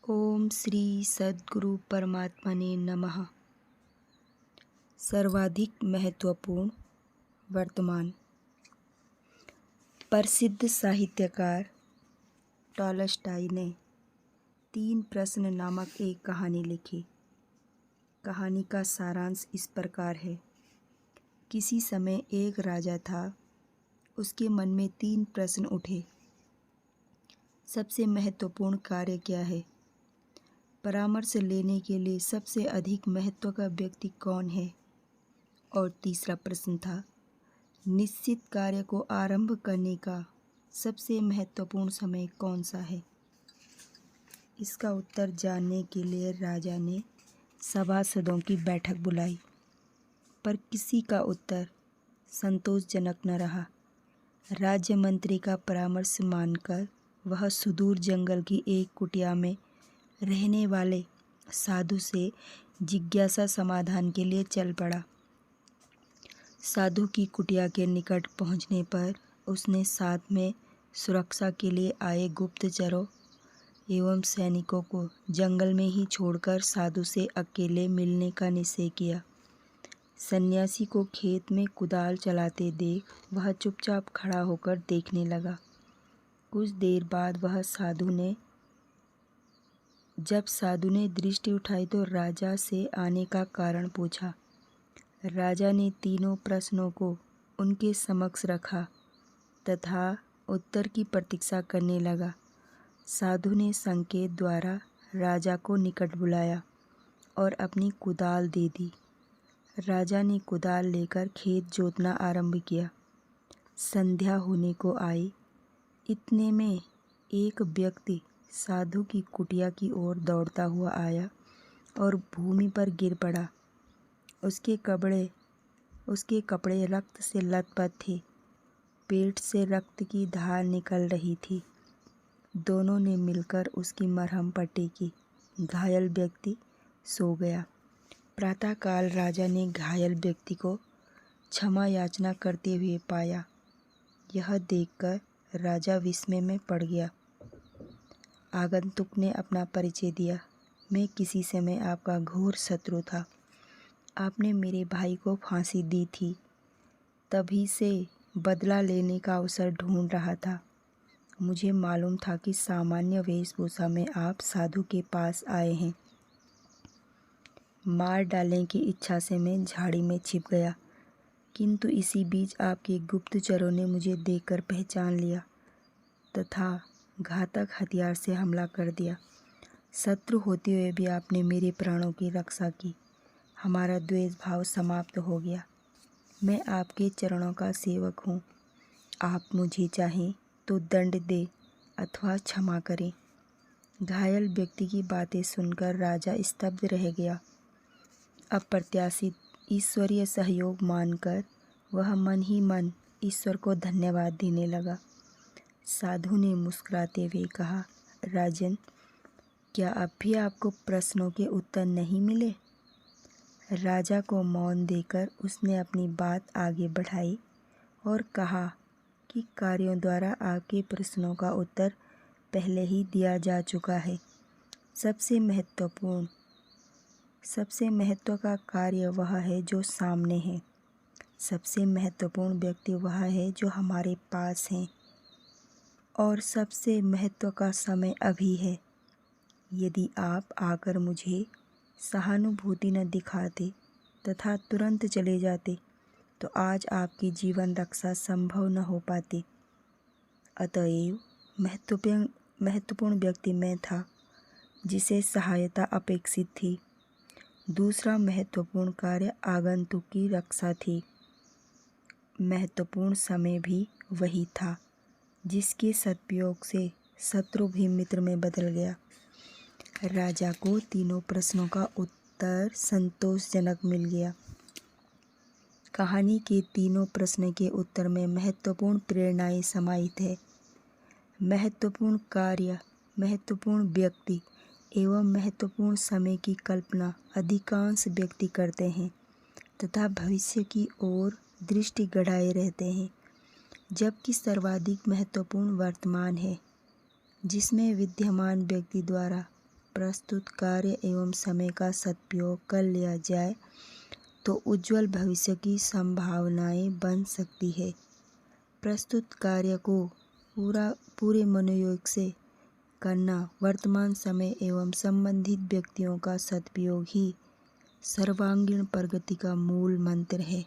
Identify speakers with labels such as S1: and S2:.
S1: ओम श्री सद्गुरु परमात्मने नमः। सर्वाधिक महत्वपूर्ण वर्तमान। प्रसिद्ध साहित्यकार टॉलस्टॉय ने 3 प्रश्न नामक एक कहानी लिखी। कहानी का सारांश इस प्रकार है। किसी समय एक राजा था। उसके मन में 3 प्रश्न उठे। सबसे महत्वपूर्ण कार्य क्या है? परामर्श लेने के लिए सबसे अधिक महत्व का व्यक्ति कौन है? और तीसरा प्रश्न था, निश्चित कार्य को आरंभ करने का सबसे महत्वपूर्ण समय कौन सा है? इसका उत्तर जानने के लिए राजा ने सभासदों की बैठक बुलाई, पर किसी का उत्तर संतोषजनक न रहा। राज्य मंत्री का परामर्श मानकर वह सुदूर जंगल की एक कुटिया में रहने वाले साधु से जिज्ञासा समाधान के लिए चल पड़ा। साधु की कुटिया के निकट पहुंचने पर उसने साथ में सुरक्षा के लिए आए गुप्तचरों एवं सैनिकों को जंगल में ही छोड़कर साधु से अकेले मिलने का निश्चय किया। सन्यासी को खेत में कुदाल चलाते देख वह चुपचाप खड़ा होकर देखने लगा। कुछ देर बाद जब साधु ने दृष्टि उठाई तो राजा से आने का कारण पूछा। राजा ने तीनों प्रश्नों को उनके समक्ष रखा तथा उत्तर की प्रतीक्षा करने लगा। साधु ने संकेत द्वारा राजा को निकट बुलाया और अपनी कुदाल दे दी। राजा ने कुदाल लेकर खेत जोतना आरंभ किया। संध्या होने को आई। इतने में एक व्यक्ति साधु की कुटिया की ओर दौड़ता हुआ आया और भूमि पर गिर पड़ा। उसके कपड़े रक्त से लथपथ थे। पेट से रक्त की धार निकल रही थी। दोनों ने मिलकर उसकी मरहम पट्टी की। घायल व्यक्ति सो गया। प्रातःकाल राजा ने घायल व्यक्ति को क्षमा याचना करते हुए पाया। यह देखकर राजा विस्मय में पड़ गया। आगंतुक ने अपना परिचय दिया। मैं किसी समय आपका घोर शत्रु था। आपने मेरे भाई को फांसी दी थी। तभी से बदला लेने का अवसर ढूंढ रहा था। मुझे मालूम था कि सामान्य वेशभूषा में आप साधु के पास आए हैं। मार डालने की इच्छा से मैं झाड़ी में छिप गया, किंतु इसी बीच आपके गुप्तचरों ने मुझे देखकर पहचान लिया तथा घातक हथियार से हमला कर दिया। शत्रु होते हुए भी आपने मेरे प्राणों की रक्षा की। हमारा द्वेष भाव समाप्त हो गया। मैं आपके चरणों का सेवक हूँ। आप मुझे चाहें तो दंड दे अथवा क्षमा करें। घायल व्यक्ति की बातें सुनकर राजा स्तब्ध रह गया। अप्रत्याशित ईश्वरीय सहयोग मानकर वह मन ही मन ईश्वर को धन्यवाद देने लगा। साधु ने मुस्कुराते हुए कहा, राजन, क्या अब भी आपको प्रश्नों के उत्तर नहीं मिले? राजा को मौन देकर उसने अपनी बात आगे बढ़ाई और कहा कि कार्यों द्वारा आपके प्रश्नों का उत्तर पहले ही दिया जा चुका है। सबसे महत्व का कार्य वह है जो सामने है। सबसे महत्वपूर्ण व्यक्ति वह है जो हमारे पास हैं। और सबसे महत्व का समय अभी है। यदि आप आकर मुझे सहानुभूति न दिखाते तथा तुरंत चले जाते तो आज आपकी जीवन रक्षा संभव न हो पाती। अतएव महत्वपूर्ण व्यक्ति मैं था जिसे सहायता अपेक्षित थी। दूसरा महत्वपूर्ण कार्य आगंतुक की रक्षा थी। महत्वपूर्ण समय भी वही था जिसके सदुपयोग से शत्रु भी मित्र में बदल गया। राजा को तीनों प्रश्नों का उत्तर संतोषजनक मिल गया। कहानी के तीनों प्रश्न के उत्तर में महत्वपूर्ण प्रेरणाएं समाहित है। महत्वपूर्ण कार्य, महत्वपूर्ण व्यक्ति एवं महत्वपूर्ण समय की कल्पना अधिकांश व्यक्ति करते हैं तथा भविष्य की ओर दृष्टि गड़ाए रहते हैं, जबकि सर्वाधिक महत्वपूर्ण वर्तमान है, जिसमें विद्यमान व्यक्ति द्वारा प्रस्तुत कार्य एवं समय का सदुपयोग कर लिया जाए तो उज्जवल भविष्य की संभावनाएं बन सकती है। प्रस्तुत कार्य को पूरे मनोयोग से करना वर्तमान समय एवं संबंधित व्यक्तियों का सदुपयोग ही सर्वांगीण प्रगति का मूल मंत्र है।